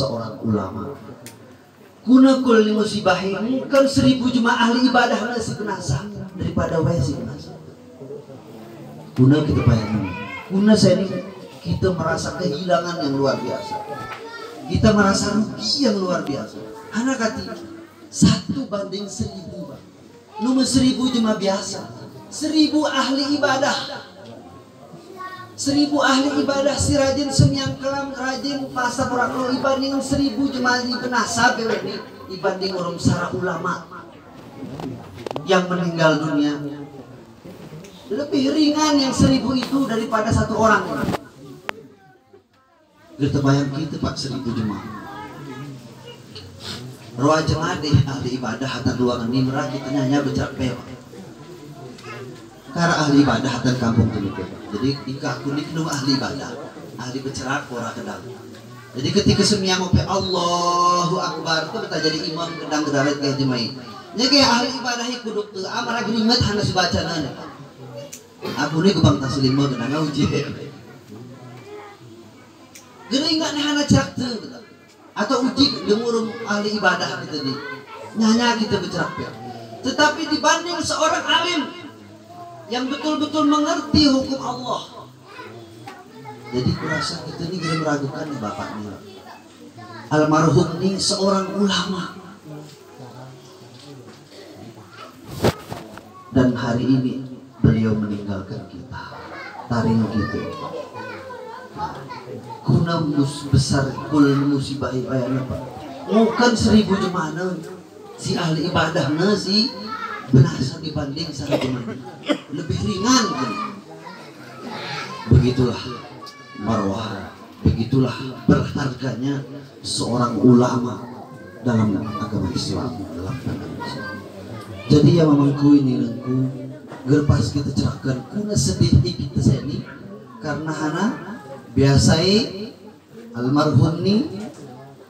seorang ulama. Kuna kul musibah ini kan 1000 jemaah ahli ibadah nasi penasa daripada wae si penasa. Kuna kita bayangkan. Kuna saya ini kita merasa kehilangan yang luar biasa. Kita merasa rugi yang luar biasa. Anak kati 1 banding 1000. Nomor 1000 jemaah biasa. 1000 ahli ibadah. 1000 ahli ibadah si rajin semyang kelam rajin pasar orang lo ibanding 1000 jemaah di penasa ini ibanding orang sara ulama yang meninggal dunia lebih ringan yang 1000 itu daripada 1 orang. Kita bayang kita pak 1000 jemaah roa jemaah deh ahli ibadah hatta ruangan nimra kita nyanyi bercerak pewa karena ahli ibadah hatta kampung tuh. Jadi jika aku niknu ahli ibadah, ahli bercerak ora kedang. Jadi ketika semia ngopi Allahu Akbar itu kita jadi imam kedang kedarat kayak jemaah. Nya kayak ahli ibadah ieu kudu teu amar lagi inget hana subacana. Aku nih kubang taslim mah kedang uji. Geuningan hana cerak teu atau uji demurung ahli ibadah kita nih. Nyanya kita bercerak ya. Tetapi dibanding seorang alim yang betul-betul mengerti hukum Allah. Jadi kurasa kita ini tidak meragukan nih bapak nih. Almarhum ini seorang ulama. Dan hari ini beliau meninggalkan kita. Taring gitu. Kuna besar kul musibah bayana pak. Bukan 1000 jemaah si ahli ibadah si benasa dibanding sama teman lebih ringan gitu. Begitulah marwah, begitulah berharganya seorang ulama dalam agama Islam, dalam agama Islam. Jadi ya mamangku ini lengku gerpas kita cerahkan kuna sedih kita sini karena hana biasai almarhum ni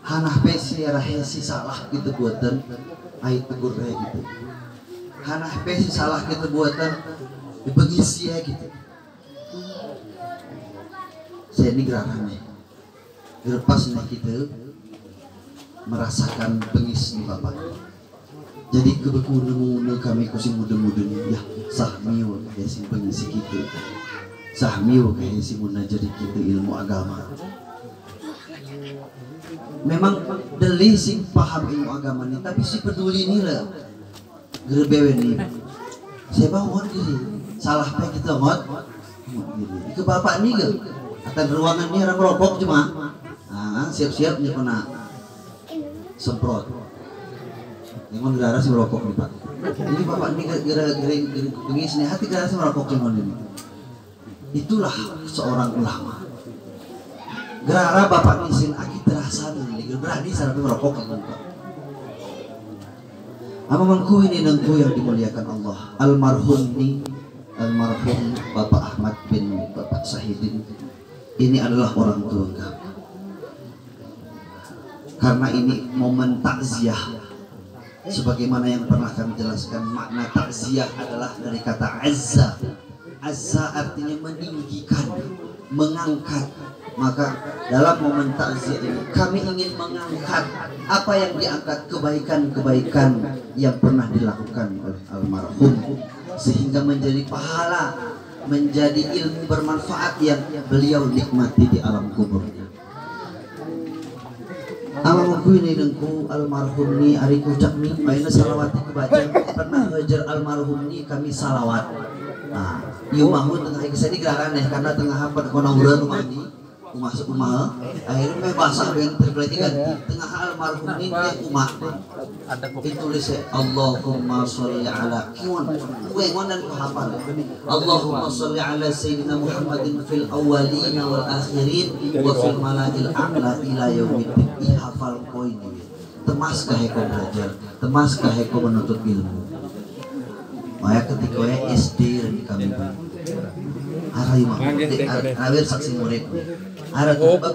hana pesi rahesi salah gitu buatan ait tegur gitu. Hana pesi salah kita buatan dibengis ya gitu. Saya ini gerarame gerpas nih kita merasakan bengis nih bapak. Jadi kebetulan kami kusi muda-muda nih ya sahmiu kayak si bengis kita. Sahmiu kayak si muna jadi kita ilmu agama. Memang deli sih paham ilmu agama nih tapi si peduli nih lah. Gerbewe nih, saya bawa diri, salah apa kita ngot, ke bapak nih gak, atas ruangan ini orang merokok cuma, siap-siap nih kena semprot, yang gara si merokok nih pak, ini bapak nih gara-gara bengis nih hati gara si merokok cuma ini, itulah seorang ulama, gara bapak nisin aki terasa nih, berani sampai merokok kan pak. Amangku ini nengku yang dimuliakan Allah. Almarhum Bapak Ahmad bin Bapak Sahidin ini adalah orang tua kami. Karena ini momen takziah. Sebagaimana yang pernah kami jelaskan, makna takziah adalah dari kata azza. Azza artinya meninggikan, mengangkat. Maka dalam momen takziah ini kami ingin mengangkat apa yang diangkat, kebaikan-kebaikan yang pernah dilakukan oleh almarhum sehingga menjadi pahala, menjadi ilmu bermanfaat yang beliau nikmati di alam kuburnya. Almarhum ini dengku almarhum ni ari kucak ni ayeuna salawat kebaca pernah ngajar almarhum ni kami salawat. Nah, ieu mahun tengah kisah di gerakan karena tengah hafal kono urang rumah ni masuk rumah akhirnya meh basah yang terpeliti ganti tengah almarhum ini dia umat ditulis Allahumma sholli ala kiwan dan kuhafal Allahumma sholli ala sayyidina Muhammadin fil awwalin wal akhirin wa fil malail a'la ila yaumiddin. Ihafal poin ini temas kahe ko belajar temas kahe ko menuntut ilmu maya ketika SD di kami Arai mah, awir saksi murid. Arai oke,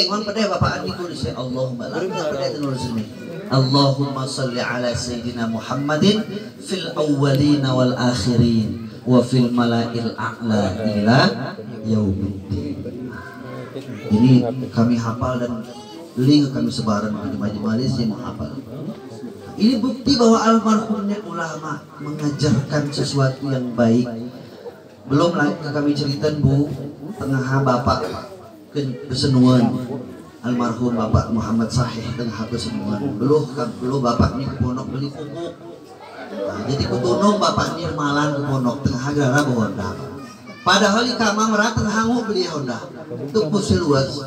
ngon pada bapak adi tulis ya Allahumma pada tulis ini. Allahumma salli ala sayyidina Muhammadin fil awwalin wal akhirin wa fil malail a'la ila yaumiddin. Ini kami hafal dan Link kami sebaran di majelis yang menghafal. Ini bukti bahwa almarhumnya ulama mengajarkan sesuatu yang baik. Belum lagi kami ceritakan Bu, tengah bapak kesenuan almarhum Bapak Muhammad Sahih tengah kesenuan. Belum bapak ini ke pondok beli pupuk. Nah, jadi kutunung bapak ini malan ke pondok tengah gara Honda. Padahal di kamar merah tengah hangu beli Honda. Itu pusing luas.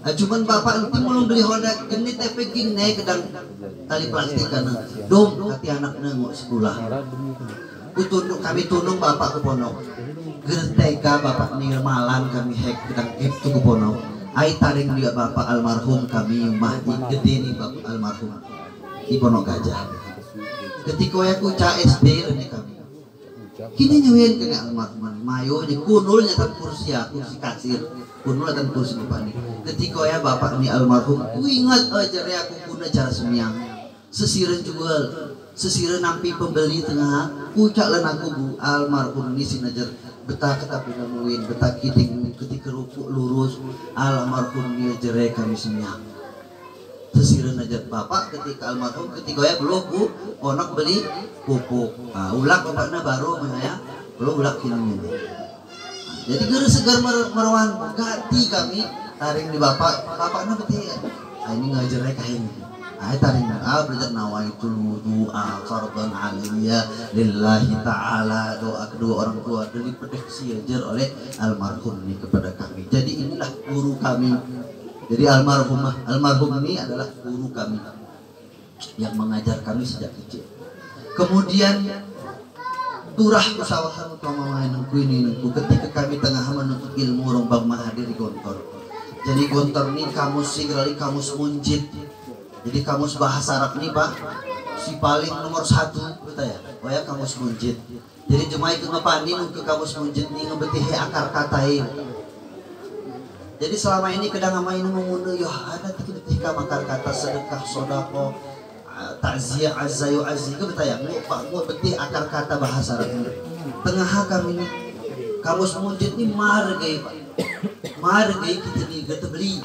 Nah, cuman bapak itu belum beli Honda genit tapi ging naik kedang tali plastik karena dong hati anak nengok sekolah. Kami tunung bapak ke pondok. Gerteka bapak ninggal malan kami hek kedang itu ke pondok. Ai taring dia bapak almarhum kami mah gede nih bapak almarhum di Pondok Gajah. Ketika aku SD ini kami. Kini nyuyen kena almarhum mayo di kunul nyata kursi kasir. Kunul dan kursi bapak nih. Ketika ya bapak ini almarhum, aku ingat aja aku guna cara semiang. Sesiran jual, sesiran nampi pembeli tengah. Pucak lan aku Bu almarhum ini sinajar betah ketapi nemuin betah kiting ketika rupuk lurus almarhum dia jerai kami semiang. Sesiran aja bapak ketika almarhum ketika ya belum Bu onak beli pupuk. Nah, ulak bapaknya baru ya belum ulak kini. Jadi gara segar merwan ganti kami taring di bapaknya betul. Nah, ini ngajarnya kayak ini. Nah, taring belajar nawaitul wudu'a fardhan 'aliyya lillahi ta'ala, doa kedua orang tua dari prediksi ajar oleh almarhum ini kepada kami. Jadi inilah guru kami. Jadi almarhum ini adalah guru kami yang mengajar kami sejak kecil. Kemudian turah usahawan utama nengku ini nengku ketika kami tengah menuntut ilmu rombang mahadir di Gontor. Jadi Gontor ini kamus sigrali kamus munjid. Jadi kamus bahasa Arab ini Pak si paling nomor 1 betul ya. Oh ya kamus munjid. Jadi jemaah itu ngepandi ke kamus munjid ini ngebetihi akar katain. Jadi selama ini kadang ngamain mengunduh ya ada ketika akar kata sedekah sodako takziah azzayu azzi ke betayang Pak gua betih akar kata bahasa Arab ini. Tengah kami ini kamus munjid ini margai Pak. Margai kita nih kita beli.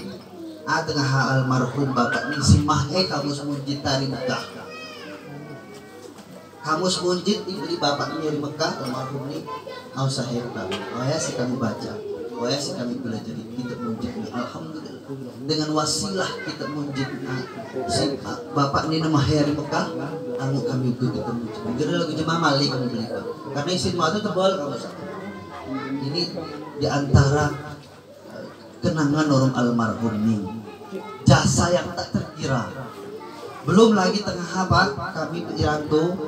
Tengah almarhum bapak ini si mahe kamus munjid dari Mekah. Kamus munjid dibeli bapak ini dari Mekah almarhum ini au sahih kami. Oh ya si kami baca. Oh ya si kami belajar kitab munjid ini. Alhamdulillah dengan wasilah kitab munjid si bapak ini nama hari Mekah anu kami ikut kitab munjid. Jadi lagu jemaah mali kami beli Pak. Karena isi itu tebal kamu. Ini diantara kenangan orang almarhum ini. Jasa yang tak terkira. Belum lagi tengah habat kami Iranto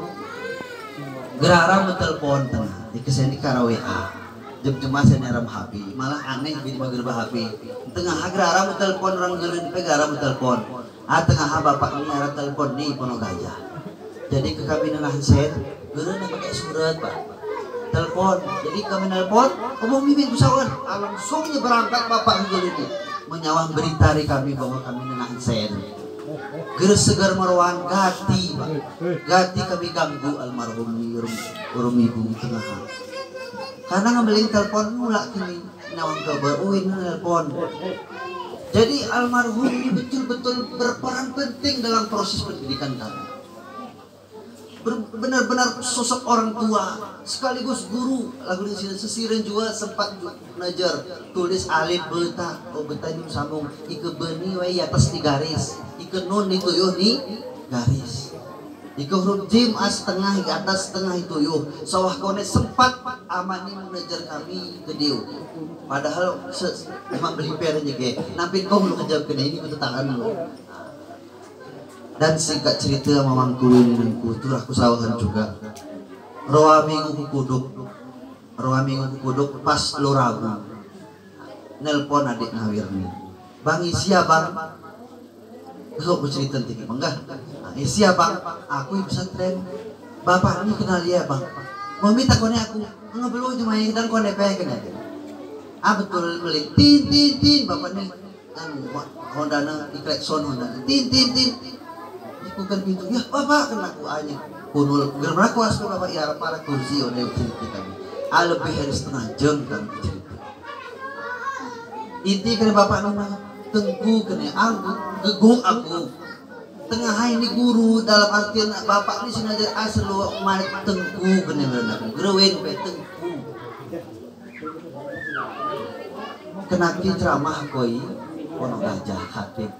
gerara menelpon tengah di kesini kara WA jemaah saya nyaram HP malah aneh di mager HP tengah gerara menelpon orang geulin pe gerara menelpon tengah bapak ini arah telepon di Pondok Gajah. Jadi ke kami nanahan set geulin pakai surat Pak telepon. Jadi kami nelpon omong mimin usahawan langsungnya berangkat bapak geulin menyawang berita dari kami bahwa kami nenahan sen. Geus segar marwan gati Pak. Gati kami ganggu almarhum urung ibu tengah. Karena ngambilin telepon mulak kini nawang kabar uin nelpon. Jadi almarhum ini betul-betul berperan penting dalam proses pendidikan kami. Benar-benar sosok orang tua sekaligus guru. Lagu ini sesiran juga sempat belajar tulis alif beta ini sambung ike beni wae atas di garis ike nun itu yo nih garis ike huruf jim as tengah ike atas tengah itu yo sawah kone sempat amani mengajar kami ke dia. Padahal emang beli pernya ke nampin kau lu kejauh kena ini betul tangan lu. Dan singkat cerita mamangku ini nengku tur aku sawahan juga. Roa minggu kuduk pas lo Rabu. Nelpon adik Nawirni. Bang isia bang. Aku cerita tinggi enggak. Isia bang, aku ibu pesantren. Bapak ini kenal dia bang. Mau minta kone aku. Enggak belum cuma yang dan kone pengen aja. Betul beli. Tin bapak ini kan Honda na diklekson Honda. Tin. Bukan pintu ya bapak kena aku aja kunul germana kuas ke bapak ya para kursi oleh cerita kami lebih dari setengah jam kami cerita inti kena bapak nama tengku kena anggut geguk aku. Tengah ini guru dalam artian bapak ini sinajar asal main tengku kena berenang gerewin pe tengku kena ceramah koi kono gajah hati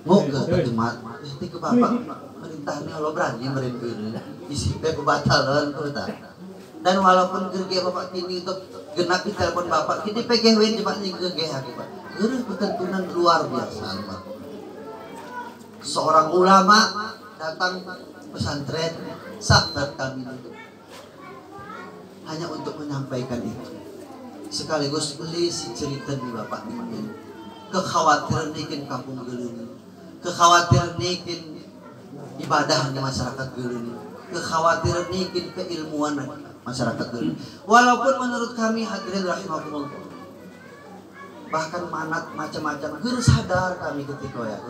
mau ke jemaat nanti ke bapak merintahnya lo berani merintah isi pe kebatalan tuh dan walaupun gerge bapak kini untuk genap di telepon bapak kini pegawai jemaat ini gerge hati pak gereh ketentuan luar biasa pak. Seorang ulama datang pesantren sahabat kami itu hanya untuk menyampaikan itu sekaligus beli si cerita di bapak ini kekhawatiran nikin kampung geluni kekhawatiran nikin ibadah di masyarakat geluni kekhawatiran nikin keilmuan masyarakat geluni walaupun menurut kami hadirin rahimakumullah bahkan manat macam-macam guru sadar kami ketika ya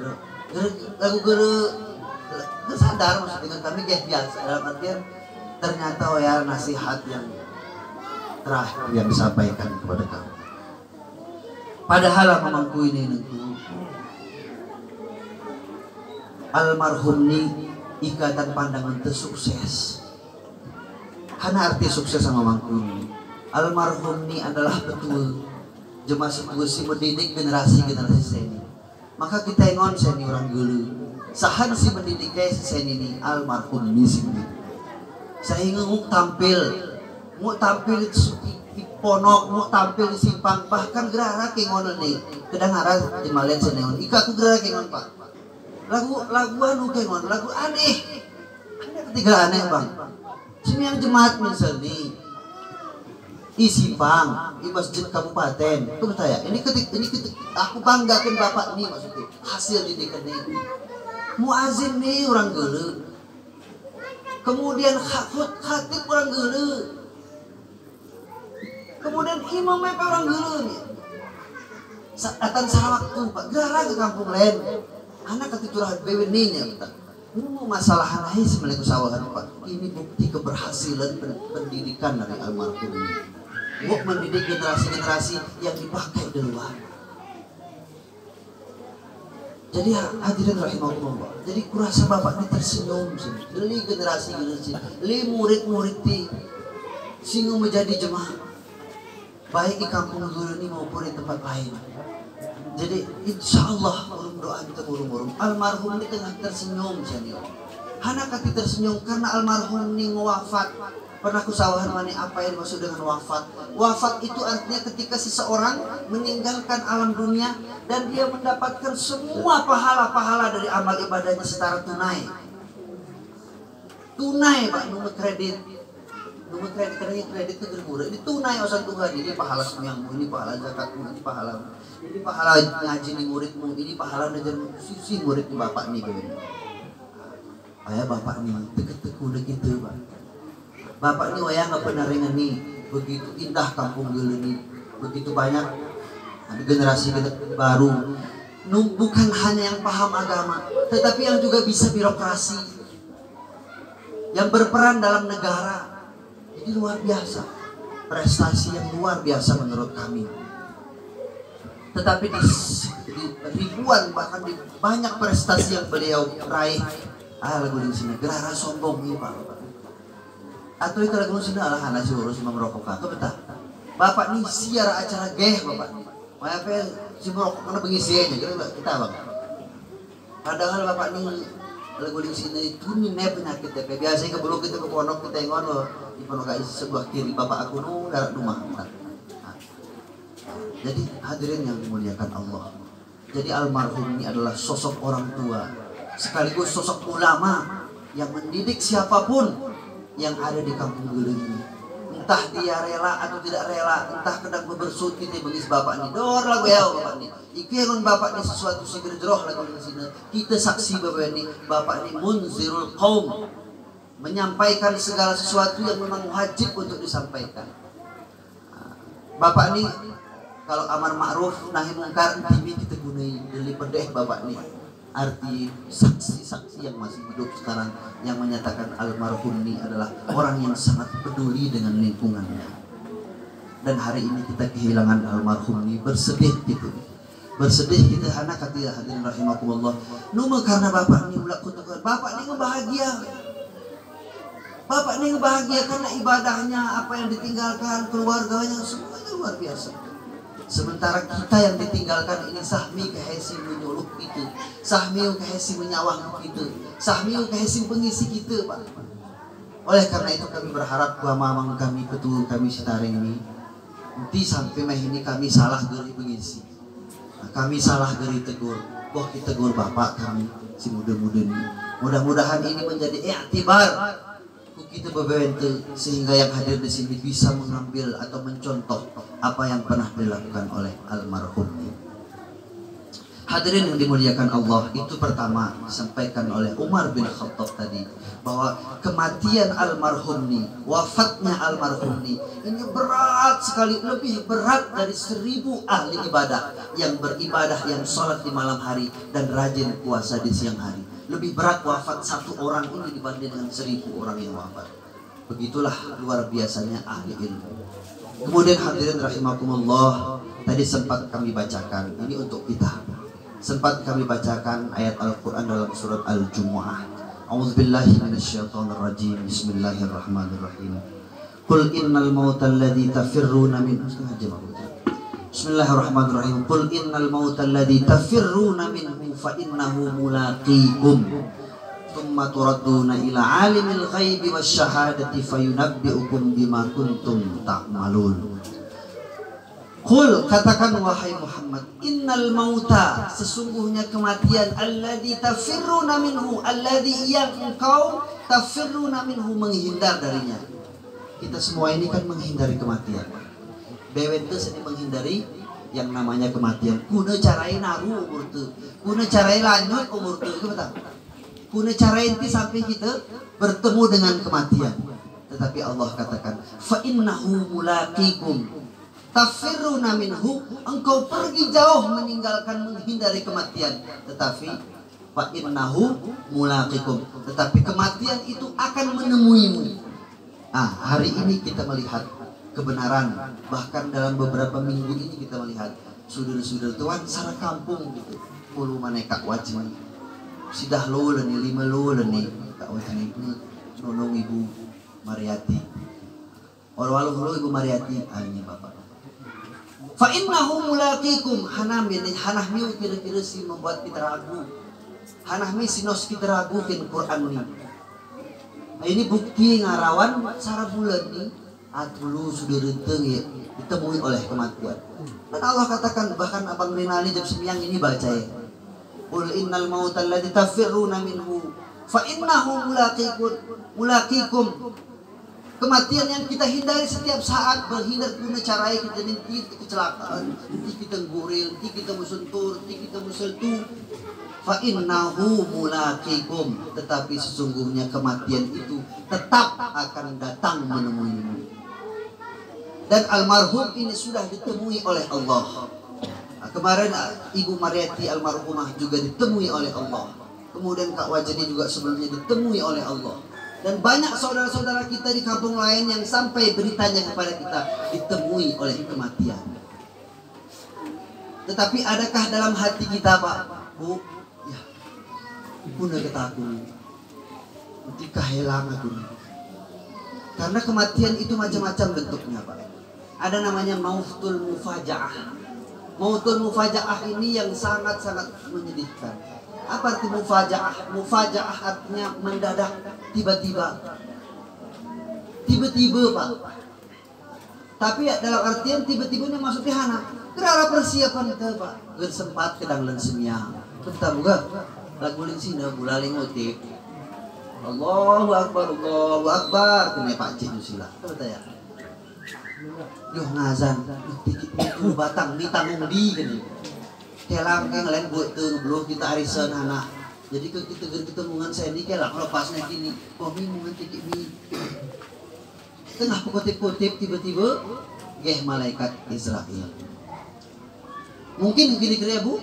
guru sadar maksud dengan kami kayak biasa dalam artian ternyata ya nasihat yang terakhir yang disampaikan kepada kami padahal mamangku ini nengku almarhum ni ikatan pandangan tersukses karena arti sukses sama mamangku ini almarhum ni adalah betul jemaah si mendidik generasi seni maka kita ingon seni orang dulu sahan si mendidik seni ini almarhum misi sehingga mau tampil di ponok mau tampil di simpang bahkan gerara kengon nih kedang arah jemalen senengon ika aku gerara kengon pak lagu anu kengon lagu aneh ketiga aneh bang semua jemaat misalnya isi bang di masjid kabupaten itu saya ini ketik aku banggakan bapak ini maksudnya hasil didikan ini muazin nih orang gele kemudian khatib orang gele kemudian imam orang gele nih datang salah waktu pak gara ke kampung lain anak keticurahan beweninya masalah aneh semelek usahawan pak ini bukti keberhasilan pendidikan dari almarhum ini Wok mendidik generasi-generasi yang dipakai di luar. Jadi hadirin rahimahullah. Jadi kurasa bapak ini tersenyum sih. Li generasi li murid-murid ti sehingga menjadi jemaah baik di kampung dulu ini maupun di tempat lain. Jadi insya Allah urung doa kita urung almarhum ini tengah tersenyum sih. Hana kati tersenyum karena almarhum ini wafat. Pernah kusawahan mani apa yang dimaksud dengan wafat? Wafat itu artinya ketika seseorang meninggalkan alam dunia dan dia mendapatkan semua pahala-pahala dari amal ibadahnya secara tunai. Tunai pak, nomor kredit kredit itu bermurah. Ini tunai urusan Tuhan. Ini pahala semyangmu, ini pahala zakatmu, ini pahala ngaji di muridmu, ini pahala ngajar sisi murid di bapak nih begini. Ayah bapak nih teka-teka udah gitu pak. Bapak ini wayang nggak pernah ringan nih, begitu indah kampung dulu nih, begitu banyak ada generasi baru, bukan hanya yang paham agama, tetapi yang juga bisa birokrasi, yang berperan dalam negara, ini luar biasa, prestasi yang luar biasa menurut kami. Tetapi di ribuan bahkan di banyak prestasi yang beliau raih, lagu di sini gerara sombong nih pak. Atau itu lagu sini alah anak si urus merokok kakak betah. Bapak nih siara acara geh bapak. Apa si merokok karena pengisiannya kita bang. Padahal bapak nih lagu di sini itu nih penyakit TP. Biasanya kebelum kita ke pondok kita ngono di pondok sebuah kiri bapak aku nu darat rumah. Jadi hadirin yang dimuliakan Allah. Jadi almarhum ini adalah sosok orang tua sekaligus sosok ulama yang mendidik siapapun yang ada di kampung Geuleuh ini. Entah dia rela atau tidak rela, entah kedang bebersut kita bengis bapak ini. Dor lagu ya bapak ini. Iki yang bapak ini sesuatu si gerjroh lagu di sini. Kita saksi bapak ini munzirul qaum. Menyampaikan segala sesuatu yang memang wajib untuk disampaikan. Bapak ini kalau amar ma'ruf nahi mungkar ini kita gunai dari pedeh bapak ini. Arti saksi-saksi yang masih hidup sekarang yang menyatakan almarhum ini adalah orang yang sangat peduli dengan lingkungannya. Dan hari ini kita kehilangan almarhum ini bersedih gitu. bersedih kita anak kata hadirin rahimakumullah. Numa karena bapak ni ulah kutukan. Bapak ni bahagia. Bapak ni bahagia karena ibadahnya, apa yang ditinggalkan, keluarganya semuanya luar biasa. Sementara kita yang ditinggalkan ini sahmi kehesi menyuluh itu, sahmi kehesi menyawang itu, sahmi kehesi pengisi kita, Pak. Oleh karena itu kami berharap bahwa mamang kami betul kami sitaring ini nanti sampai mah ini kami salah dari pengisi. Kami salah dari tegur, wah kita tegur bapak kami si muda-muda ini. Mudah-mudahan ini menjadi iktibar kita bebentuk sehingga yang hadir di sini bisa mengambil atau mencontoh apa yang pernah dilakukan oleh almarhum. Hadirin yang dimuliakan Allah, itu pertama disampaikan oleh Umar bin Khattab tadi bahwa kematian almarhum ini, wafatnya almarhum ini berat sekali, lebih berat dari 1000 ahli ibadah yang beribadah, yang sholat di malam hari dan rajin puasa di siang hari. Lebih berat wafat satu orang ini dibanding dengan 1000 orang yang wafat. Begitulah luar biasanya ahli ilmu. Kemudian hadirin rahimakumullah, tadi sempat kami bacakan, ini untuk kita. Sempat kami bacakan ayat Al-Quran dalam surat Al-Jumu'ah. A'udzubillahi minasyaitonirrajim. Bismillahirrahmanirrahim. Qul innal mauta alladzi tafirruna minhu. Bismillahirrahmanirrahim. Qul innal mauta alladzi tafirruna minhu fa innahu mulaqikum. Tsumma turadduna ila alimil ghaibi wasyahadati fayunabbi'ukum bima kuntum ta'malun. Qul, katakan wahai Muhammad, innal mauta, sesungguhnya kematian, alladzi tafirruna minhu, alladzi yang engkau tafirruna minhu, menghindar darinya. Kita semua ini kan menghindari kematian. Bewen itu sedih menghindari yang namanya kematian. Kuna carai naru umur tu, kuna carai lanjut umur tu, betul? Kuna carai inti sampai kita bertemu dengan kematian. Tetapi Allah katakan, fa innahu mulaqikum. Tafirruna minhu, engkau pergi jauh meninggalkan menghindari kematian, tetapi fa innahu mulaqikum, tetapi kematian itu akan menemuimu. Hari ini kita melihat kebenaran, bahkan dalam beberapa minggu ini kita melihat saudara-saudara tuan sareng kampung gitu, puluh maneka wajib sidah lo leni 5 lo leni kak wajib itu nolong Ibu Mariati, walau Ibu Mariati, ini bapak. Fa innahu mulaqikum, hanami kira-kira si membuat kita ragu. Hanami sinos kita ragu kin Quran ni. Ini bukti ngarawan sara bulan ni atulu sudah renteng ya ditemui oleh kematian. Dan Allah katakan, bahkan abang Rinali jam 9 ini baca ya. Qul innal mautal ladzi tafirruna minhu fa innahu mulaqikum. Kematian yang kita hindari setiap saat, berhindar guna carai kita nanti kecelakaan, nanti kita guril, nanti kita musentur, nanti kita museltu. Fa innahu mulaqikum, tetapi sesungguhnya kematian itu tetap akan datang menemuimu. Dan almarhum ini sudah ditemui oleh Allah. Kemarin Ibu Mariati almarhumah juga ditemui oleh Allah. Kemudian Kak Wajani juga sebelumnya ditemui oleh Allah. Dan banyak saudara-saudara kita di kampung lain yang sampai beritanya kepada kita ditemui oleh kematian. Tetapi adakah dalam hati kita, Pak, Bu, ya, Bunda ketakutan, nanti kehilang aku. Karena kematian itu macam-macam bentuknya, Pak. Ada namanya mautul mufaja'ah. Mautul mufaja'ah ini yang sangat-sangat menyedihkan. Apa arti mufaja'ah? Mufaja'ah artinya mendadak, tiba-tiba. Tiba-tiba, Pak. Tapi dalam artian tiba-tibanya maksudnya hana. Kerana persiapan kita, Pak. Bersempat kedang lensemia. Kita buka lagu lensina bulaling ngutip. Allahu Akbar, Allahu Akbar. Kena Pak Cik Nusila. Betul ya? Yuh ngazan. Itu batang di tanggung di kan. Kelang kan lain buat tu belum kita arisan anak. Jadi kita mungan saya ni kelang lepasnya gini. Kami mungan tikik ni. Tengah kutip-kutip tiba-tiba geh malaikat Israel. Mungkin kira-kira Bu.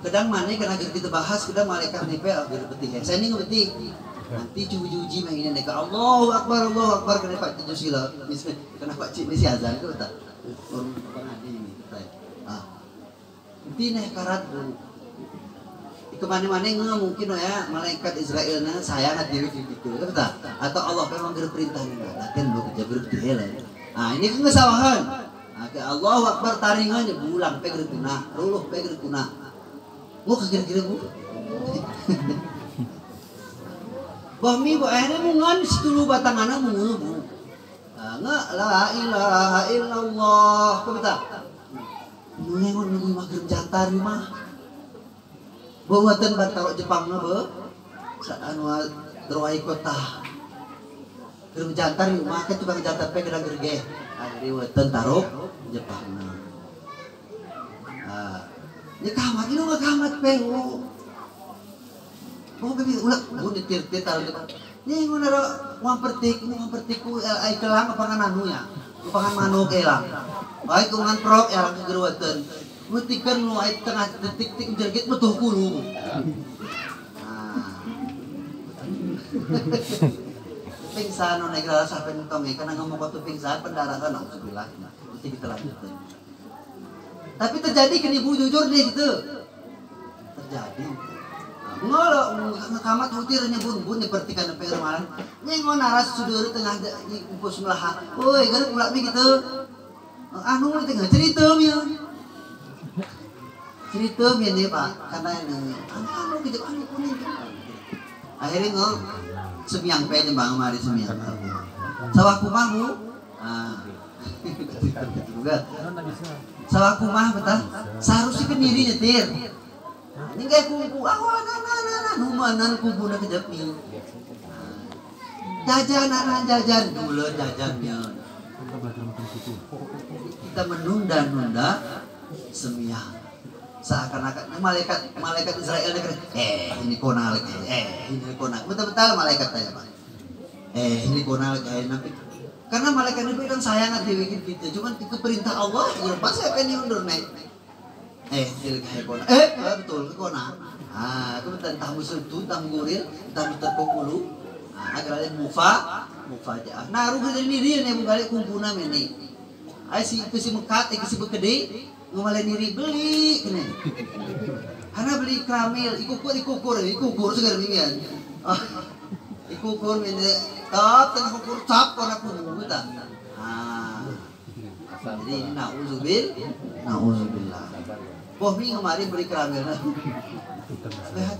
Kedang mana kan agar kita bahas kedang malaikat ni pe agar betik. Saya ni ngebetik. Nanti cuci main ini ka Allahu Akbar kena Pak Cik Sila. Kena Pak Cik ni si azan ke betul. Orang pengadi ni. Tineh karat bu. Kemana-mana nggak mungkin ya malaikat Israelnya sayang hati gitu, betul? Atau Allah memang berperintah nih, latihan lo kerja berhela. Nah ini kan kesalahan. Nah, Allah Akbar taringannya bulang peger tuna, ruluh peger tuna. Mau kira-kira bu? Bahmi bu akhirnya mungan setulu batangannya mungu bu. Nggak la ilaha illallah, kau betul? Mungun nunggu makan jantar mah. Buatan bantaro Jepang na ba? Sa anu drawai kota. Gerung jantar yung maket tukang jantar pe gerang gerge. Ari buatan taro Jepang na. Ni kamat ino nga kamat pe o. Oh bibi ulah bunyi tirti talo Jepang. Ni ngono ro uang pertik ku ay kelang apangan anu ya. Apangan manuk elang. Baik kungan prok elang kegeruatan. Mutikan lu ay tengah detik-detik jergit betul kulu. Pingsan no negara sampai nutong karena ngomong waktu pingsan pendarahan alhamdulillah. Mesti kita lanjutkan. Tapi terjadi kan ibu jujur deh gitu. Terjadi. Ngolo ngakamat hutirnya bun dipertikan sampai ramalan. Nyengon naras sudur tengah impus melaha. Woi, garuk ulak gitu. Anu tengah cerita ya. Cerita biar pak, karena ini anu gitu kuning. Akhirnya ngol sembiang pe bang mari sembiang. Sawah kumah bu, sawah kumah betul. Seharusnya kan diri nyetir. Ini kayak kubu, numanan kubu nak kejap ni. Jajan dulu jajannya. Kita menunda sembiang. Seakan-akan malaikat Israel ini konal ini konal betul-betul malaikat tanya pak ini konal nanti karena malaikat itu kan sayang hati bikin kita cuman itu perintah Allah pasti akan diundur nih ini kayak konal betul konal kemudian tamu sentuh tamu guril tamu terpukulu agar ada mufajaah nah rugi dari diri yang bukan kumpulnya ini si mekat si bekede ngomale diri beli kene. Karena beli keramil, ikukur segar minian. Ikukur mene tap tengah ukur cap warna kuning kita. Jadi ini nauzubillah. Boh mi kemarin beli keramil.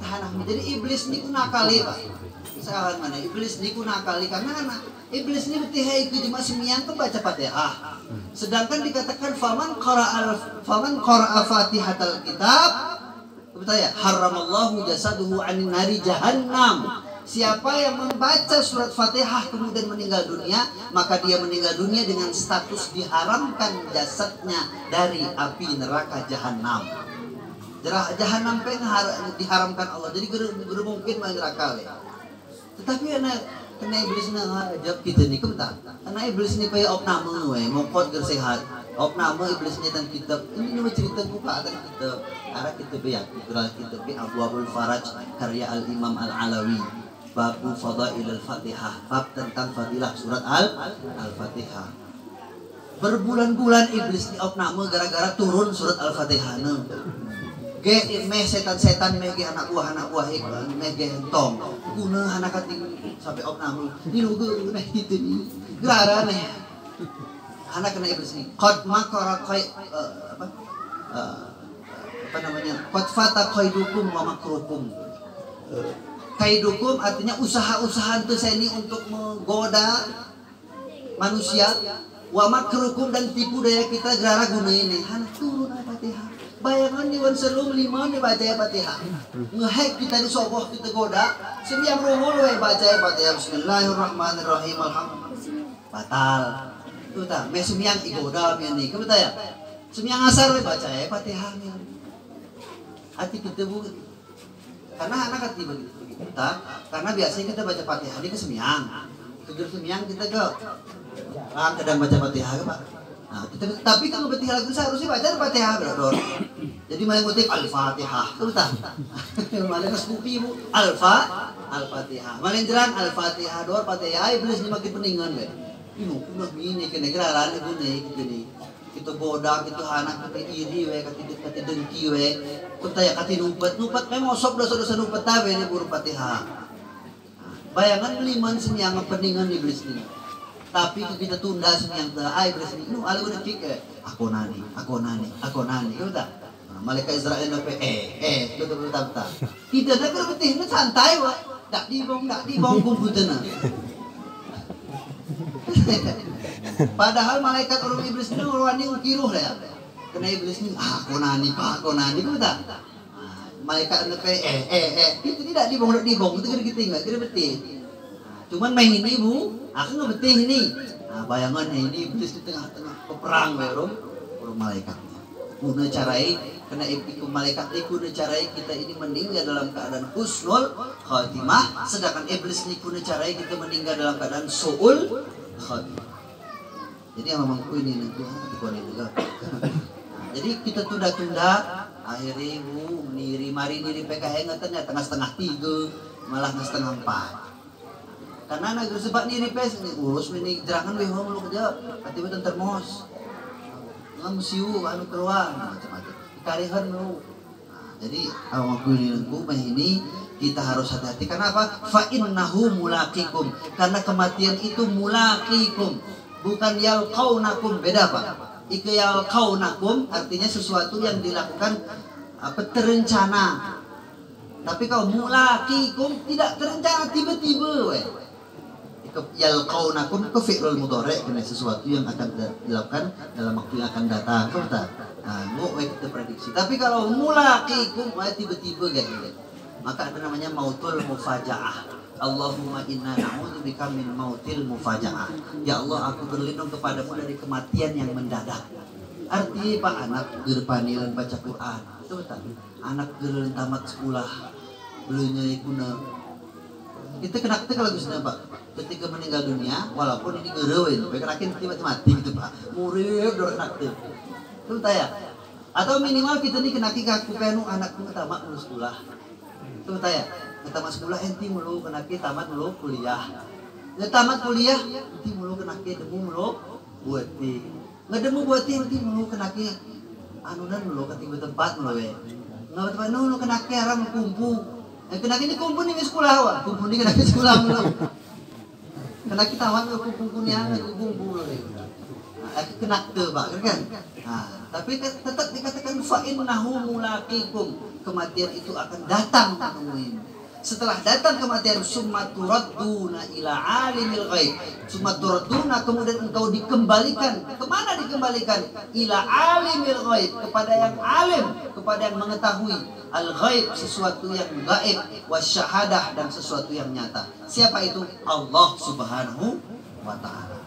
Tahan jadi iblis niku nakali Pak. Sekarang mana iblis niku nakali karena iblis ini betihai itu cuma semiyang kebaca Fatihah. Sedangkan dikatakan faman qara'a Fatihatal kitab betul ya haramallahu jasaduhu 'anin nari jahannam. Siapa yang membaca surat Fatihah kemudian meninggal dunia, maka dia meninggal dunia dengan status diharamkan jasadnya dari api neraka jahanam. Jahanam pe diharamkan Allah. Jadi guru mungkin neraka le. Tetapi karena iblis ngajak kita nih kebetulan. Karena iblis ini pakai opname we, mongkot gersehat. Opname iblisnya dan kitab. Ini cerita buka dan kitab. Ada kitab ya, kitab Abwaabul Faraj karya Al-Imam Al-Alawi. Bab Fadail Al-Fatihah, bab tentang fadilah surat Al-Fatihah. Berbulan-bulan iblis di opname gara-gara turun surat Al-Fatihah. Meh setan-setan meh anak buah meh entong guna anak kating sampai opname ini lugu meh gitu nih gara meh anak kena iblis nih qad makara apa namanya qad fata qaidukum wa makrukum kaidukum artinya usaha-usaha itu saya ini untuk menggoda manusia wa makrukum dan tipu daya kita gara guna ini anak turun Al-Fatihah. Bayangan di wanselum lima nih baca Fatihah. Ngehack kita di soboh kita goda. Sembiang ruhul we baca Fatihah. Bismillahirrahmanirrahim. Alhamdulillah. Batal. Itu tak. Me sembiang igoda nih. Kebetul ya. Sembiang asar we baca Fatihah nih. Hati kita bu. Karena anak hati begitu tak. Karena biasanya kita baca Fatihah ini ke sembiang. Keger sembiang kita ke. Kadang baca Fatihah ke Pak. Nah, tapi kalau Fatihah lagu seharusnya baca Fatihah bro. Jadi main ngutip Al-Fatihah, betul tak? Malah ngeskupi bu, Al-Fatihah. Malah jeran Al-Fatihah, doa Fatihah. Iblis ni makin peningan be. Ini udah ini kena geraran itu nih, gini. kita bodak, kita anak, kita iri, kita dengki, kita ya kati nupat memang sok dosa-dosa nupat tawe ini burung Fatihah. Bayangan liman sini yang kepentingan iblis ini. Tapi kita tunda sini yang ay iblis ini, nu alu udah cik aku nani, udah. Malaikat Israel nape betul tidak ada kepentingan santai wa, dak dibong kumputeuna. Padahal malaikat orang iblis ini orang yang kiruh ya. Kena iblis ini aku nani udah. Malaikat nape itu tidak dibong itu kita enggak kira betul. Cuman main ini bu, aku nggak betul ini. Nah, bayangannya ini iblis di tengah-tengah peperang orang malaikatnya. Guna carai kena ikut malaikat guna carai kita ini meninggal dalam keadaan husnul khatimah, sedangkan iblis ini guna carai kita meninggal dalam keadaan suul khatimah. Jadi yang memangku ini nanti juga. Jadi kita tunda-tunda, akhirnya bu mari PKH nggak tengah-tengah 3 malah setengah 4. Karena anak sebab ni ripes ni urus ni gerangan weh hong lu kerja katiba termos ngam siu anu keluar macam-macam karihan lu. Jadi awak ini kita harus hati-hati. Karena apa? Fa innahu mulaqikum, karena kematian itu mulaqikum, bukan yalqaunakum. Beda Pak. Ike yalqaunakum artinya sesuatu yang dilakukan terencana. Tapi kalau mulaqikum tidak terencana, tiba-tiba weh. Yalqaunakum ke fi'lul mudhari' kena sesuatu yang akan dilakukan dalam waktu yang akan datang. Kita prediksi. Tapi kalau mulaqikum tiba-tiba gitu. Maka ada namanya mautul mufaja'ah. Allahumma inna na'udzubika min mautil mufaja'ah. Ya Allah, aku berlindung kepadamu dari kematian yang mendadak. Artinya Pak, anak gerpanilan baca Quran. Itu betul. Anak gerlen tamat sekolah. Belinya ikuna. Itu kena kalau gusnya Pak. Ketika meninggal dunia, walaupun ini gerewin, berakin tiba-tiba mati gitu Pak. Murid dorok nak tu. Itu tanya. Atau minimal kita ni kena kaku penu anakku tamat mulu sekolah. Itu tanya. Tamat sekolah enti mulu kena tamat mulu kuliah. Ya tamat kuliah enti mulu kena demu mulu buati. Ngedemu buati enti mulu kena anunan mulu ketiba tempat mulu we. Ngapa tempat mulu kena arang kumpu. Kena ini kumpu ni sekolah wa. Kumpu ni kena sekolah mulu. Kena kita awak kumpul-kumpulnya, kumpul kena ke Pak kan? Tapi tetap dikatakan fa innahu mulaqikum, kematian itu akan datang menemuimu. Setelah datang kematian, summa turadduna ila alimil ghaib. Summa turadduna, kemudian engkau dikembalikan. Kemana dikembalikan? Ila alimil ghaib, kepada yang alim, kepada yang mengetahui. Al-ghaib, sesuatu yang gaib, wasyahadah, dan sesuatu yang nyata. Siapa itu? Allah Subhanahu wa ta'ala.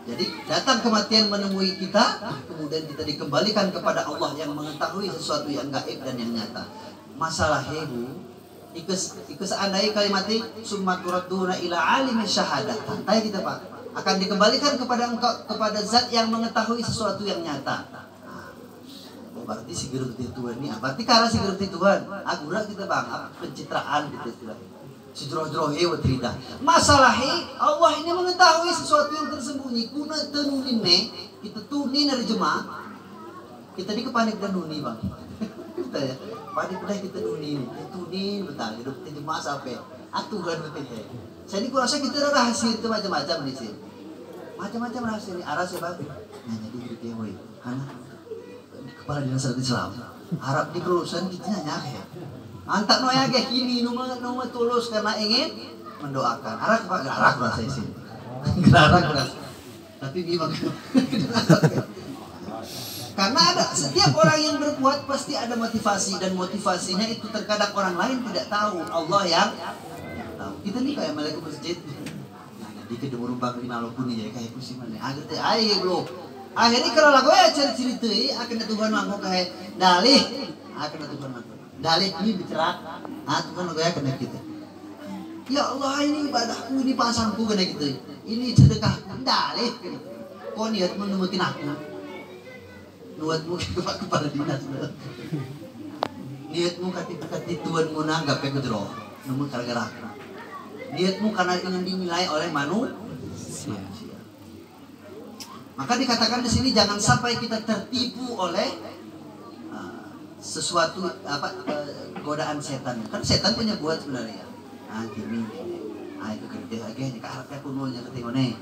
Jadi datang kematian menemui kita, kemudian kita dikembalikan kepada Allah yang mengetahui sesuatu yang gaib dan yang nyata. Masalahnya bu, seandainya kalimat ini summa turadduna ila alimi syahadah, santai kita Pak, akan dikembalikan kepada zat yang mengetahui sesuatu yang nyata. Berarti si gerti Tuhan ini, berarti karena si gerti Tuhan, agura kita Bang, pencitraan gitu Tuhan. Si droh-drohe wa tidak. Masalahnya Allah ini mengetahui sesuatu yang tersembunyi. Kuna tenunin kita tunin dari jemaah. Kita di kepanik dan nuni Bang. Kita ya, panik udah kita tunin betul. Hidup di jemaah sampai aturan betul ya. Saya ini kurasa kita ada rahasia itu macam-macam di sini. Macam-macam rahasia ini. Aras ya Bang. Nah jadi gitu ya woi. Kepala dinas Islam harap di perusahaan kita nanya antak no ya kayak gini nomor tulus karena ingin mendoakan arak Pak garak rasa sini garak rasa tapi gimana karena ada setiap orang yang berbuat pasti ada motivasi dan motivasinya itu terkadang orang lain tidak tahu, Allah yang tahu. Kita nih kayak malaikat masjid di kedua rumpang di Maluku nih ya kayak kusiman nih agak teh ayo bro. Akhirnya kalau lagu ya cerita akan Tuhan langsung kayak dalih akan Tuhan langsung dalih ini bicara Tuhan lagu ya kena kita ya Allah ini ibadahku ini pasangku kena gitu ini sedekahku dalih kau niat menemukan aku niatmu kepada dinas niatmu kati Tuhan mau nanggap kayak gitu loh namun gara-gara niatmu karena ingin dinilai oleh manusia. Maka dikatakan di sini jangan sampai kita tertipu oleh sesuatu godaan setan. Kan setan punya buat sebenarnya. Gini. Itu gede lagi ini ke Arabnya kunonya ketingone.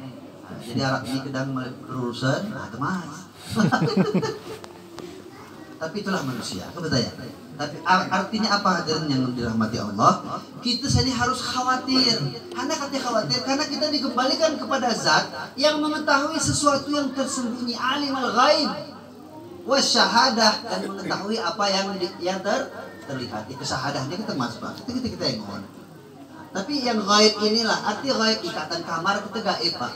Jadi Arab ini sedang berurusan, itu mas. Tapi itulah manusia, betul ya. Tapi artinya apa hadirin yang dirahmati Allah? Kita sini harus khawatir. Karena kata khawatir karena kita dikembalikan kepada zat yang mengetahui sesuatu yang tersembunyi, alimul ghaib wasyahadah, dan mengetahui apa yang terlihat. Kesahadahnya kita masuk kita yang ngomong. Tapi yang gaib inilah arti gaib, ikatan kamar kita gaib Pak.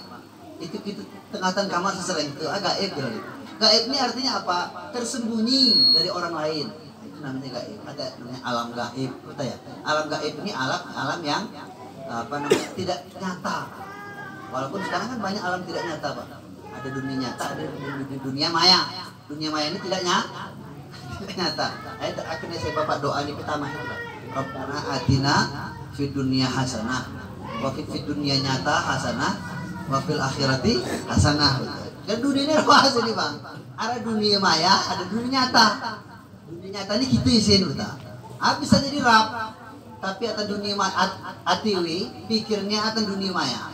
Itu kita ikatan kamar sesering itu gaib gitu. Gaib ini artinya apa? Tersembunyi dari orang lain. Itu namanya gaib. Ada namanya alam gaib, betul ya? Alam gaib ini alam yang tidak nyata. Walaupun sekarang kan banyak alam tidak nyata Pak. Ada dunia nyata, ada dunia maya. Dunia maya ini tidak nyata. Akhirnya saya bapak doa di pertama itu Pak. Rabbana atina fid dunya hasanah wa fid dunya nyata hasanah wa fil akhirati hasanah. Kan dunia ini luas ini Bang. Ada dunia maya, ada dunia nyata. Dunia nyata ini kita isin betul. Bisa jadi rap, tapi atau dunia atiwi pikirnya atau dunia maya.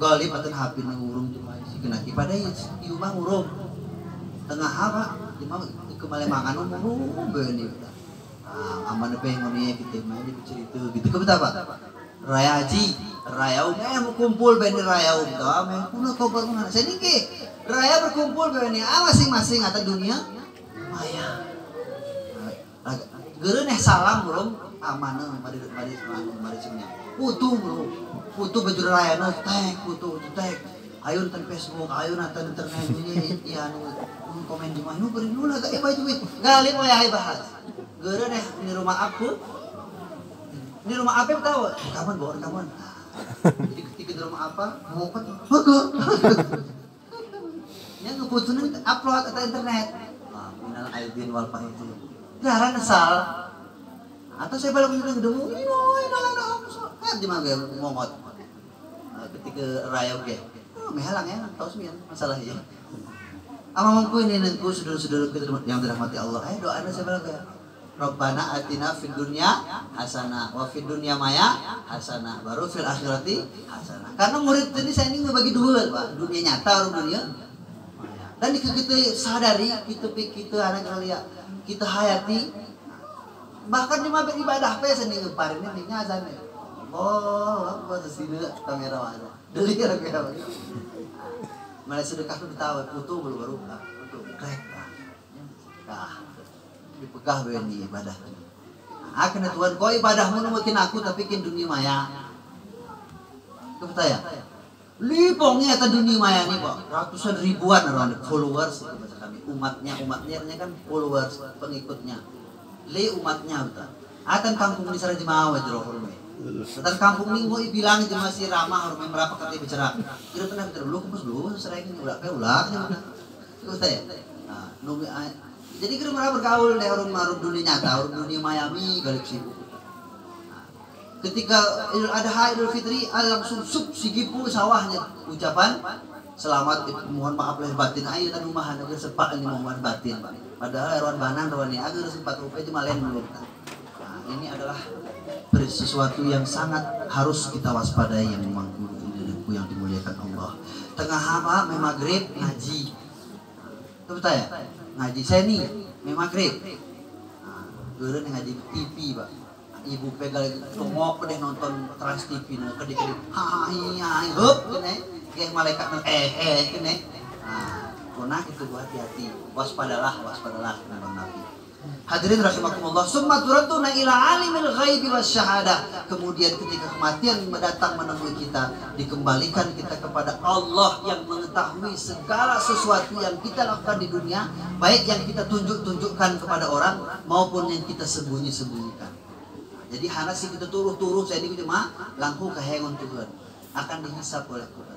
Galib atau hapin ngurung cuma si kenaki pada di rumah ngurung. Tengah apa? Di mana kembali makan ngurung benih betul. Aman pengennya kita main di cerita gitu ke betul Pak. Raya haji, raya mau kumpul bani raya dah, main kuno kau bangun. Saya ni ke raya berkumpul bani masing-masing atas dunia maya. Geren salam belum amanah mari semuanya. Putu belum, putu baju raya no tag, putu tag. Ayo nonton Facebook, ayo nonton internet ini, ya komen di mana beri dulu lah gak baju itu. Galip wayah bahas. Geren di rumah aku. Di rumah apa tahu? Kapan bawa rekaman. Jadi ketika di rumah apa? Mau kan? Bagus. Yang ngeputusin upload atau internet. Minal aidin wal faizin. Jarang asal. Atau saya balik ngedemu. Ini di mana mongot. Ketika raya oke. Mehalang ya, tahu sembilan masalahnya. Ama mampu ini nengku saudara-saudara kita yang dirahmati Allah. Doa saya balik ya. Rabbana atina fid dunya hasanah wa fid dunya maya hasanah baru fil akhirati hasanah. Karena murid ini saya ini ngebagi dua Pak, dunia nyata atau dunia maya. Dan kita sadari, kita anak kalian, kita hayati. Bahkan di mabit ibadah pe seni ngeparin ini ngazan. Oh, apa sesine kamera mana? Deli kamera. Malah sedekah tu ditawa putu baru putu krek. Dipegah beni ibadah. Akhirnya Tuhan kau ibadahmu mungkin aku tapi kin dunia maya. Kau percaya? Lipongnya atau dunia maya nih Pak. Ratusan ribuan orang followers baca kami. Umatnya kan followers pengikutnya. Umatnya betul. Atan kampung di sana jemaah jero horme. Atan kampung nih mau bilang jemaah si ramah horme berapa kali bicara. Kira pernah bicara dulu kempus dulu sering ulah. Kau percaya? Nah, nunggu jadi kita malah bergaul deh orang dunia nyata, orang dunia Miami galip sibuk. Ketika Idul Adha, Idul Fitri, langsung sigipu sawahnya ucapan selamat, mohon maaf lahir batin. Ayo tan rumahan agar sepak ini mohon batin. Padahal erwan banan rawani agar sempat rupiah cuma lain dulu. Nah, ini adalah sesuatu yang sangat harus kita waspadai yang memang yang dimuliakan Allah. Tengah apa? Maghrib ngaji. Betul ya? Ngaji saya nih, maghrib. Geren ngaji TV Pak. Ibu pegal tengok deh nonton Trans TV nih, kedip-kedip. Hai, hup, kene. Kayak malaikat kene. Nah, itu hati-hati. Waspadalah Bang Nabi. Hadirin rahimakumullah, summa turaduna ila alimil ghaibi wasyahadah. Kemudian ketika kematian datang menemui kita, dikembalikan kita kepada Allah yang mengetahui segala sesuatu yang kita lakukan di dunia, baik yang kita tunjukkan kepada orang maupun yang kita sembunyikan. Jadi hana sih kita turuh saya ini cuma langkung kehengon Tuhan akan dihisap oleh Tuhan.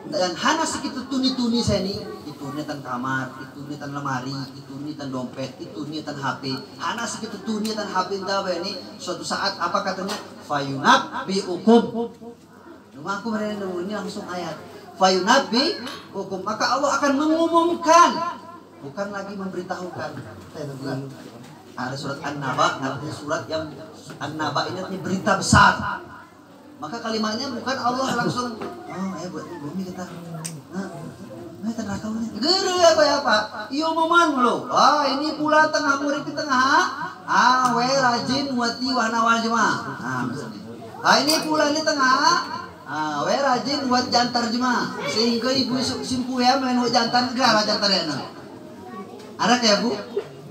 Dan hana sih kita tuni saya ini, itu niatan kamar, itu niatan lemari, itu niatan dompet, itu niatan HP. Hana sih kita tuni niatan HP entah ini suatu saat apa katanya fayunab bi ukum. Rumah aku ini langsung ayat fayunabbi hukum, maka Allah akan mengumumkan, bukan lagi memberitahukan. Ada surat An-Naba, artinya surat yang An-Naba ini artinya berita besar. Maka kalimatnya bukan Allah langsung, buat bumi kita, terakaunya, gede apa? Umuman lo, ini pula tengah murid di tengah, we rajin wati wahna wal jemaah. Ini pula di tengah, we rajin buat jantar jemaah, sehingga ibu simpu ya main buat jantar, gara jantar ya no. Ada kayak bu,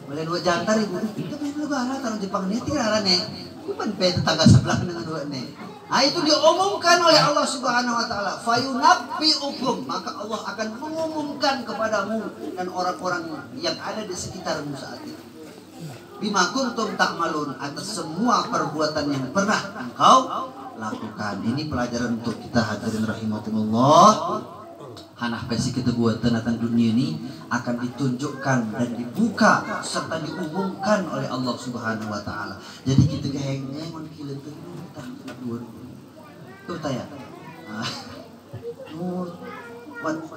main buat jantar ibu, itu main lu gara kalau Jepang ini tidak nih, bukan tetangga sebelah dengan dua nih. Itu diumumkan oleh Allah Subhanahu wa taala. Fayunabbi'ukum, maka Allah akan mengumumkan kepadamu dan orang-orang yang ada di sekitarmu saat itu. Bima kuntum ta'malun, atas semua perbuatan yang pernah engkau lakukan. Ini pelajaran untuk kita hadirin rahimakumullah. Hanah pesi kita buat tentang dunia ini akan ditunjukkan dan dibuka serta diumumkan oleh Allah Subhanahu wa taala. Jadi kita kayaknya mun kila teu tuh tanya,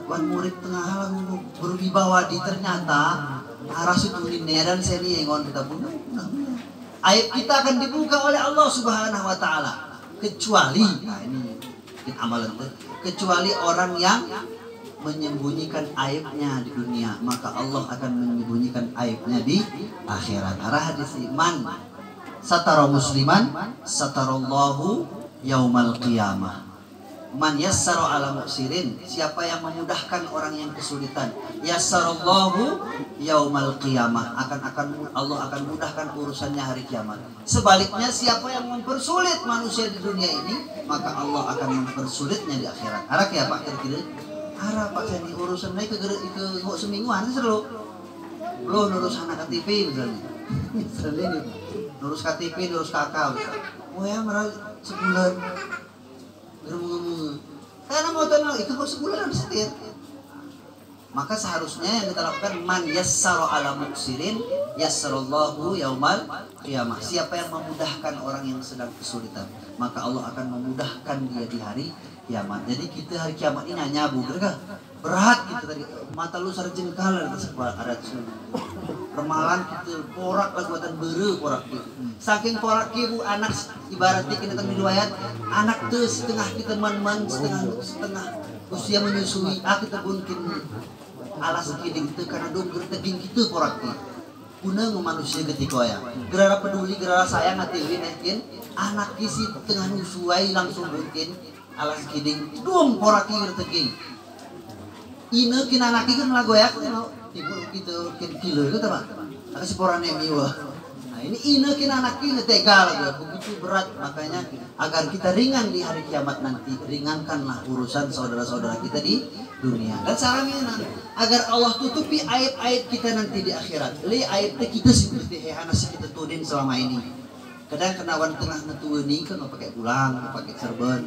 wan murid tengah lalu berwibawa di ternyata arah situ dan seni yang kita punya. Aib kita akan dibuka oleh Allah Subhanahu wa taala, kecuali ini amalan kecuali orang yang menyembunyikan aibnya di dunia, maka Allah akan menyembunyikan aibnya di akhirat. Arah hadis iman satara musliman satarallahu yaumal qiyamah. Man yassara ala muksirin, siapa yang memudahkan orang yang kesulitan, yassarallahu yaumal qiyamah, Allah akan mudahkan urusannya hari kiamat. Sebaliknya siapa yang mempersulit manusia di dunia ini, maka Allah akan mempersulitnya di akhirat. Arah ya Pak kira-kira? Arah Pak saya urusan naik ke semingguan seru. Belum urus anak KTP misalnya. Misalnya urus KTP, urus kakak. Ya merah sebulan karena mau tahu itu kok sebulan habis setir. Maka seharusnya yang kita lakukan man yassara ala muksirin yassarallahu yaumal qiyamah. Siapa yang memudahkan orang yang sedang kesulitan, maka Allah akan memudahkan dia di hari kiamat. Jadi kita hari kiamat ini hanya berat gitu tadi, mata lu sarjen kalah ada remalan kita porak laguatan bere porak gitu. Saking porak bu anak ibaratnya kita di riwayat anak tuh setengah kita man setengah usia menyusui kita mungkin alas kiding itu karena dongker teging kita porak gitu. Guna manusia ketika ya gerara peduli gerara sayang hati yakin anak kisi tengah nyusui langsung mungkin alas kiding dong porak gitu teging. Ine kina anak kan lagoyak tipu gitu kilo itu apa? Ada seporan miwa. Nah ini ine kina anak kina tegal begitu berat, makanya agar kita ringan di hari kiamat nanti, ringankanlah urusan saudara-saudara kita di dunia. Dan caranya agar Allah tutupi aib-aib kita nanti di akhirat. Li aib kita seperti hanas kita tudin selama ini. Kadang kenawan tengah netueni kan pakai pulang, pakai serban.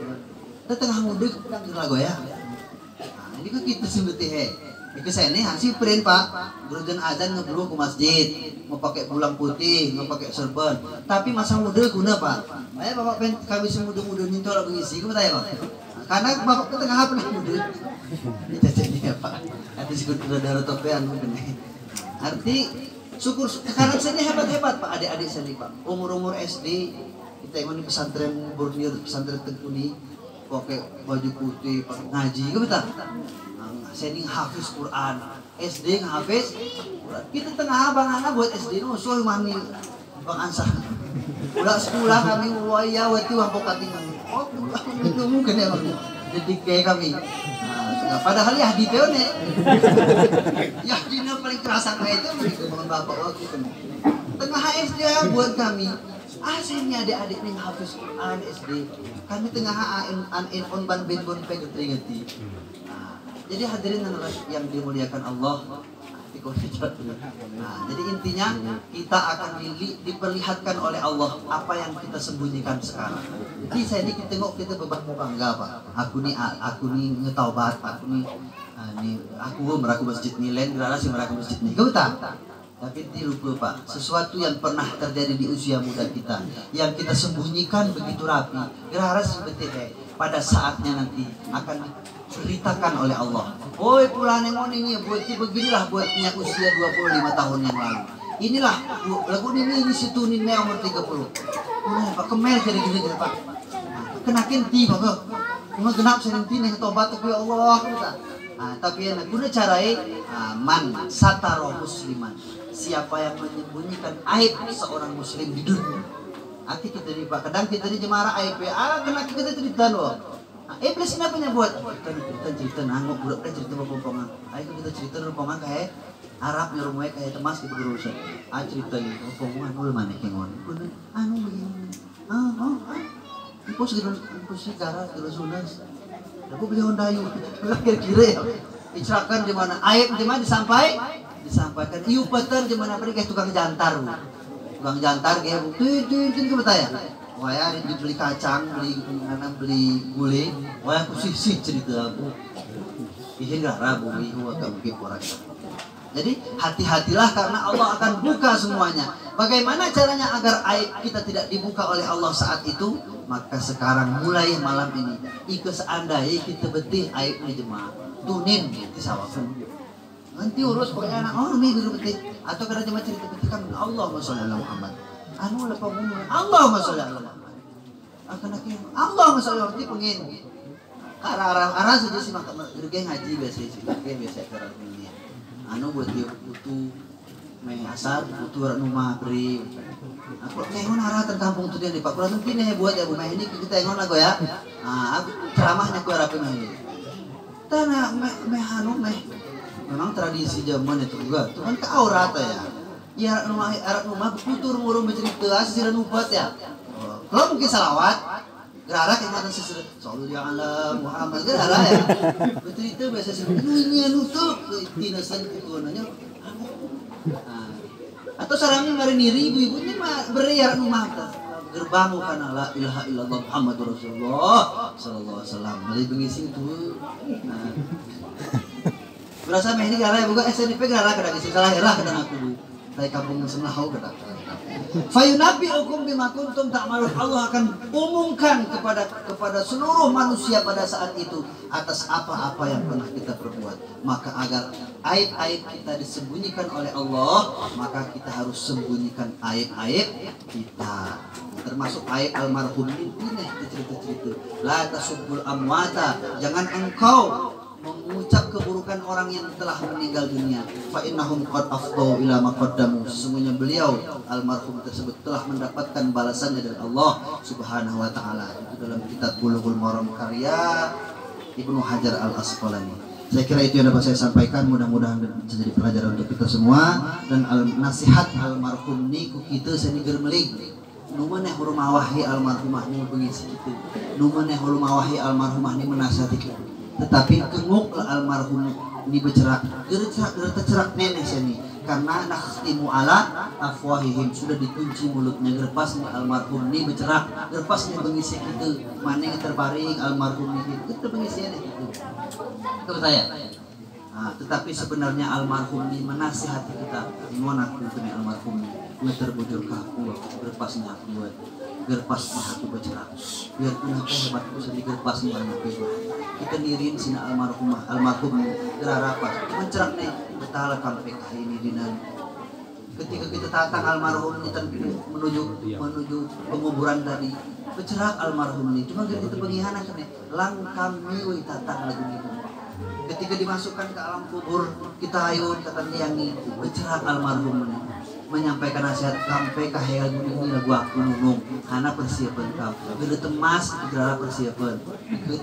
Dan tengah mudik pedang lagoyak. Ini kan kita sebetulnya itu saya ini hasil print Pak berujan azan ngebelu ke masjid mau pakai pulang putih mau pakai serban tapi masa muda guna Pak bapak kami semuda-muda minta lah mengisi kamu tanya Pak karena bapak ke tengah pernah muda ini jadinya Pak nanti sudah darah topean mungkin arti syukur karena saya hebat-hebat Pak adik-adik saya Pak umur-umur SD kita yang di pesantren Borneo pesantren Tengkuni pakai baju putih, pakai ngaji, gitu betul. Saya ini hafiz Quran, SD hafiz Quran. Kita tengah abang-abang buat SD nu soal mami bang ansah. Ulah sekolah kami waya wati wampok kating kami. Oh, itu mungkin ya bang. Jadi kayak kami. Nah, padahal ya di teone. Ya dina paling kerasa kayak itu begitu bang bapak waktu itu. Tengah SD buat kami. Saya ini adik-adik nih hafiz Quran SD. Kami tengah on ban pengetri. Jadi hadirin yang dimuliakan Allah. Nah, jadi intinya kita akan diperlihatkan oleh Allah apa yang kita sembunyikan sekarang. Jadi saya ini kita tengok kita bangga Pak. Aku nih ngetaubat, aku meraku masjid nih lain gerala sih meraku masjid nih. Kau tak? Tapi lupa Pak, sesuatu yang pernah terjadi di usia muda kita, yang kita sembunyikan begitu rapi, gerhara seperti pada saatnya nanti akan diceritakan oleh Allah. Woi pulang nengon ini, buat beginilah buatnya usia 25 tahun yang lalu. Inilah lagu ini situ ini umur 30. Pak kemel jadi gini Pak. Kenakin ti Pak. Cuma genap serinti nih tobat ke Allah. Tapi yang guna carai man sataro musliman. Siapa yang menyembunyikan aib seorang muslim di dunia. Arti kita ini Pak, kadang kita ini jemara aib kena kita cerita loh. Iblis kenapa buat? Cerita nangok budak cerita pompongan. Ayo kita cerita pompongan kayak Arab yang rumahnya kayak temas gitu berurusan. Cerita ni pompongan boleh mana kengon. Anu begini. Impos negara terus sunas. Aku beli Honda Yu. Kira-kira ya. Icrakan di mana? Aib di mana disampaikan iu peter gimana apa kayak tukang jantar kayak tin ke betaya waya beli kacang beli gulai waya aku sih cerita aku ini enggak ragu iu agak mungkin orang. Jadi hati-hatilah karena Allah akan buka semuanya. Bagaimana caranya agar aib kita tidak dibuka oleh Allah saat itu? Maka sekarang mulai malam ini ika seandainya kita betih aibnya jemaah tunin di sawah nanti urus pokoknya anak ini dulu betik atau kada cuma cerita betik kan Allahumma sholli ala Muhammad anu lah pengumuman Allahumma sholli ala Muhammad akan akhir Allahumma sholli ala pengin arah saja sih maka gerge ngaji biasa kerana ini anu buat dia butuh main asar butuh rumah beri aku tengon arah terkampung tu dia di Pak Kurang mungkin buat ya rumah ini kita tengon lagu ya ceramahnya ku harapin ini tanah anu memang tradisi zaman itu juga itu kan kau rata ya ya rumah berputur ngurung bercerita sisiran ubat ya kalau mungkin salawat gerara kayak macam sisiran selalu dia alam Muhammad gerara ya bercerita biasa sisiran ini nutup dinasan itu nanya atau sarangnya ngariniri ibu-ibu ini mah beriar rumah gerbang karena la ilaha illallah Muhammadur Rasulullah sallallahu alaihi wasallam beli bengisi itu berasa meh ini gara buka SNP gara kada kisah salah herah kada aku dari kampung Semlahu kada fayunabbi'ukum bima kuntum ta'malun. Allah akan umumkan kepada seluruh manusia pada saat itu atas apa-apa yang pernah kita perbuat. Maka agar aib-aib kita disembunyikan oleh Allah, maka kita harus sembunyikan aib-aib kita, termasuk aib almarhum ini cerita-cerita. La tasubbul amwata, jangan engkau mengucap keburukan orang yang telah meninggal dunia. Fa innahum qad afdau ila ma qaddamu. Sesungguhnya beliau almarhum tersebut telah mendapatkan balasannya dari Allah Subhanahu wa taala. Itu dalam kitab Bulughul Maram karya Ibnu Hajar Al-Asqalani. Saya kira itu yang dapat saya sampaikan, mudah-mudahan bisa jadi pelajaran untuk kita semua dan nasihat almarhum ni ku kita seniger meling. Nu maneh hurumawahi almarhumah ni bengisi kitu. Nu maneh hurumawahi almarhumah ni menasihati kita. Tetapi kenguk almarhum ini bercerak, gercerak nenek sini karena nakhtimu ala afwahihim, sudah dikunci mulutnya. Gerpas almarhum ini bercerak, gerpas ini mengisi itu mana yang terbaring almarhum ini itu pengisian itu. Itu saya. Tetapi sebenarnya almarhum ini menasihati kita. Gimana aku kena almarhum ini terbujur ke aku, gerpasnya aku buat. Gerpasnya aku bercerak. Biarpun aku hebatku sedih gerpasnya aku buat. Kita nirin sina almarhum gerarapat mencerak nih betala sampai ini dinan. Ketika kita datang almarhum ini menuju penguburan tadi bercerak almarhum ini cuma kita pengihanan kan lang kami woi tatang lagu itu. Ketika dimasukkan ke alam kubur kita ayun kata niangi bercerak almarhum ini menyampaikan nasihat sampai kahayal ini lagu aku nunung hana persiapan kau gede temas segala persiapan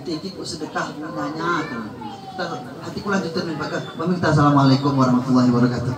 ketika sedekah nanya hatiku lanjutin meminta assalamualaikum warahmatullahi wabarakatuh.